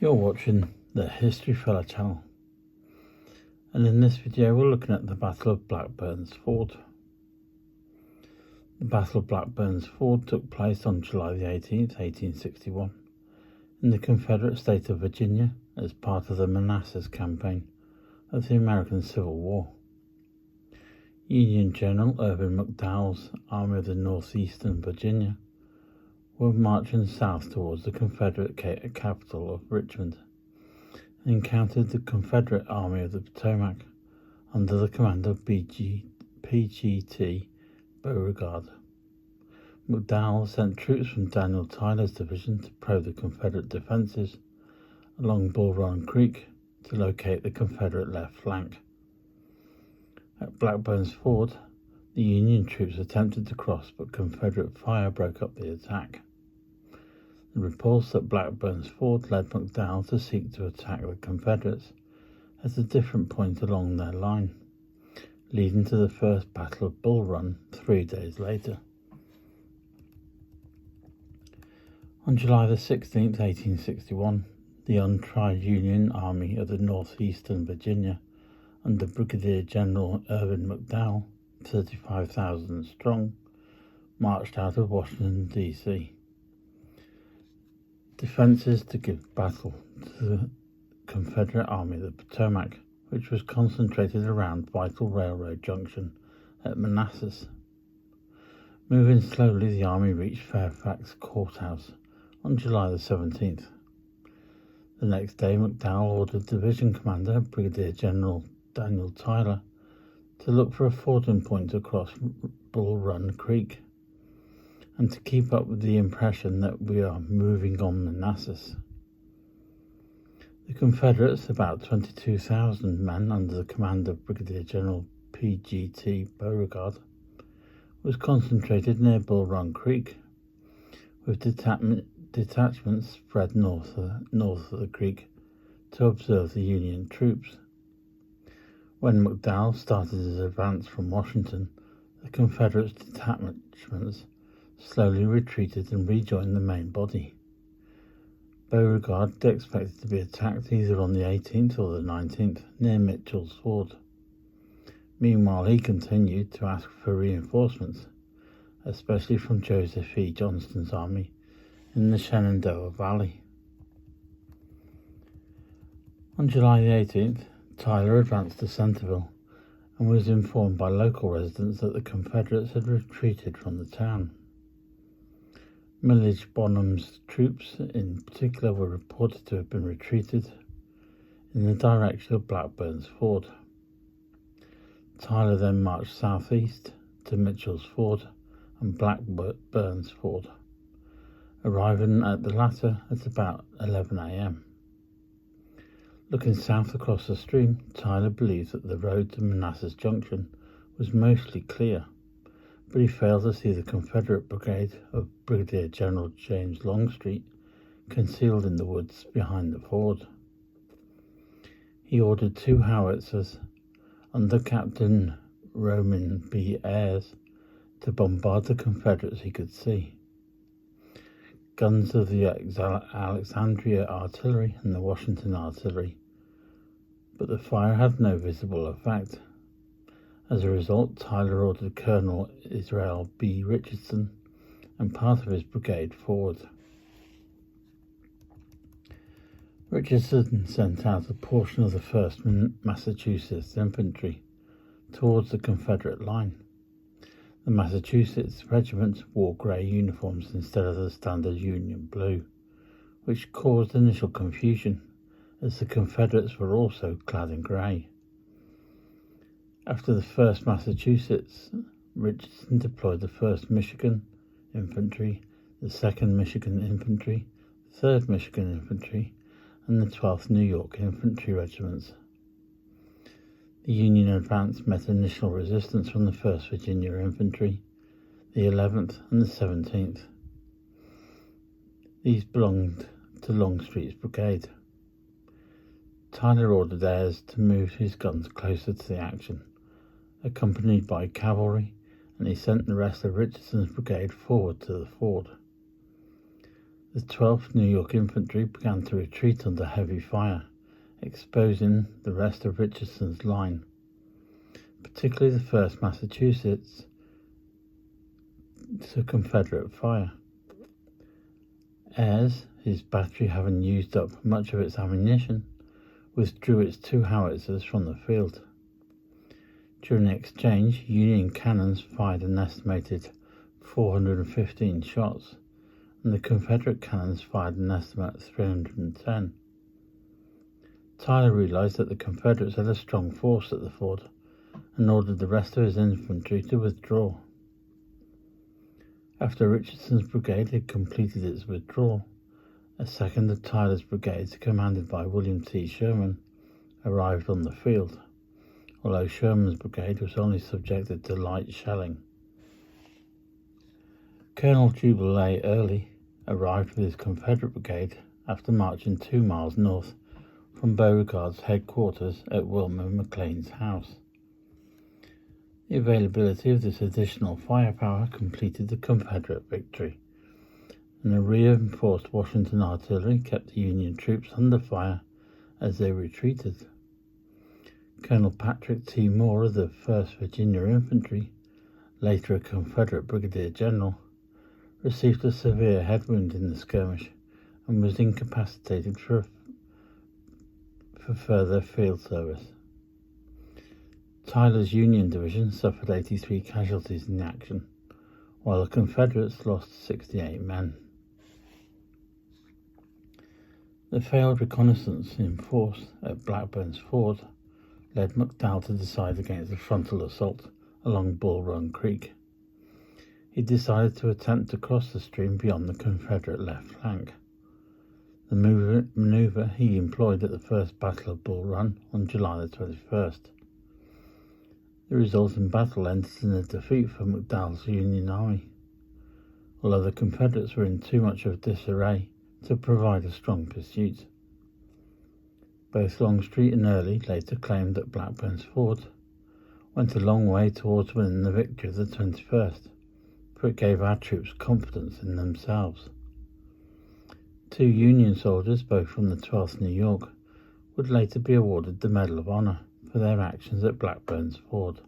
You're watching the History Fella channel, and in this video we're looking at the Battle of Blackburn's Ford. The Battle of Blackburn's Ford took place on July the 18th, 1861, in the Confederate state of Virginia as part of the Manassas campaign of the American Civil War. Union General Irvin McDowell's Army of the Northeastern Virginia were marching south towards the Confederate capital of Richmond and encountered the Confederate Army of the Potomac under the command of PGT Beauregard. McDowell sent troops from Daniel Tyler's division to probe the Confederate defenses along Bull Run Creek to locate the Confederate left flank. At Blackburn's Ford, the Union troops attempted to cross, but Confederate fire broke up the attack. The repulse at Blackburn's Ford led McDowell to seek to attack the Confederates at a different point along their line, leading to the First Battle of Bull Run 3 days later. On July the 16th, 1861, the untried Union Army of the Northeastern Virginia, under Brigadier General Irvin McDowell, 35,000 strong, marched out of Washington, D.C. Defences to give battle to the Confederate Army of the Potomac, which was concentrated around Vital Railroad Junction at Manassas. Moving slowly, the army reached Fairfax Courthouse on July the 17th. The next day, McDowell ordered Division Commander Brigadier General Daniel Tyler to look for a fording point across Bull Run Creek and to keep up with the impression that we are moving on Manassas. The Confederates, about 22,000 men under the command of Brigadier General PGT Beauregard, was concentrated near Bull Run Creek, with detachments spread north of the creek to observe the Union troops. When McDowell started his advance from Washington, the Confederate detachments slowly retreated and rejoined the main body. Beauregard expected to be attacked either on the 18th or the 19th near Mitchell's Ford. Meanwhile, he continued to ask for reinforcements, especially from Joseph E. Johnston's army in the Shenandoah Valley. On July the 18th, Tyler advanced to Centerville and was informed by local residents that the Confederates had retreated from the town. Milledge Bonham's troops in particular were reported to have been retreated in the direction of Blackburn's Ford. Tyler then marched southeast to Mitchell's Ford and Blackburn's Ford, arriving at the latter at about 11 a.m. Looking south across the stream, Tyler believed that the road to Manassas Junction was mostly clear, but he failed to see the Confederate brigade of Brigadier General James Longstreet concealed in the woods behind the ford. He ordered 2 howitzers under Captain Roman B. Ayres to bombard the Confederates he could see. Guns of the Alexandria artillery and the Washington artillery, but the fire had no visible effect. As a result, Tyler ordered Colonel Israel B. Richardson and part of his brigade forward. Richardson sent out a portion of the 1st Massachusetts Infantry towards the Confederate line. The Massachusetts regiment wore grey uniforms instead of the standard Union blue, which caused initial confusion, as the Confederates were also clad in grey. After the 1st Massachusetts, Richardson deployed the 1st Michigan Infantry, the 2nd Michigan Infantry, 3rd Michigan Infantry, and the 12th New York Infantry regiments. The Union advance met initial resistance from the 1st Virginia Infantry, the 11th and the 17th. These belonged to Longstreet's brigade. Tyler ordered Ayres to move his guns closer to the action, accompanied by cavalry, and he sent the rest of Richardson's brigade forward to the ford. The 12th New York Infantry began to retreat under heavy fire, exposing the rest of Richardson's line, particularly the 1st Massachusetts, to Confederate fire. Ayres, his battery having used up much of its ammunition, withdrew its 2 howitzers from the field. During the exchange, Union cannons fired an estimated 415 shots, and the Confederate cannons fired an estimate of 310. Tyler realized that the Confederates had a strong force at the ford and ordered the rest of his infantry to withdraw. After Richardson's brigade had completed its withdrawal, a second of Tyler's brigades, commanded by William T. Sherman, arrived on the field, although Sherman's brigade was only subjected to light shelling. Colonel Jubal A. Early arrived with his Confederate brigade after marching 2 miles north from Beauregard's headquarters at Wilmer McLean's house. The availability of this additional firepower completed the Confederate victory, and the reinforced Washington artillery kept the Union troops under fire as they retreated. Colonel Patrick T. Moore of the 1st Virginia Infantry, later a Confederate brigadier general, received a severe head wound in the skirmish and was incapacitated for further field service. Tyler's Union division suffered 83 casualties in the action, while the Confederates lost 68 men. The failed reconnaissance in force at Blackburn's Ford led McDowell to decide against a frontal assault along Bull Run Creek. He decided to attempt to cross the stream beyond the Confederate left flank. The maneuver he employed at the First Battle of Bull Run on July the 21st. The resulting battle ended in a defeat for McDowell's Union Army, although the Confederates were in too much of disarray to provide a strong pursuit. Both Longstreet and Early later claimed that Blackburn's Ford went a long way towards winning the victory of the 21st, for it gave our troops confidence in themselves. 2 Union soldiers, both from the 12th New York, would later be awarded the Medal of Honor for their actions at Blackburn's Ford.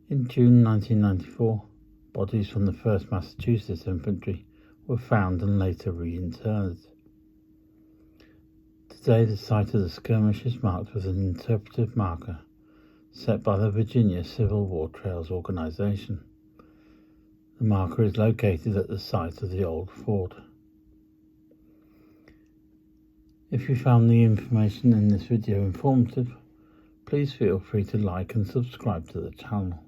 In June 1994, bodies from the 1st Massachusetts Infantry were found and later reinterred. Today, the site of the skirmish is marked with an interpretive marker set by the Virginia Civil War Trails Organization. The marker is located at the site of the old fort. If you found the information in this video informative, please feel free to like and subscribe to the channel.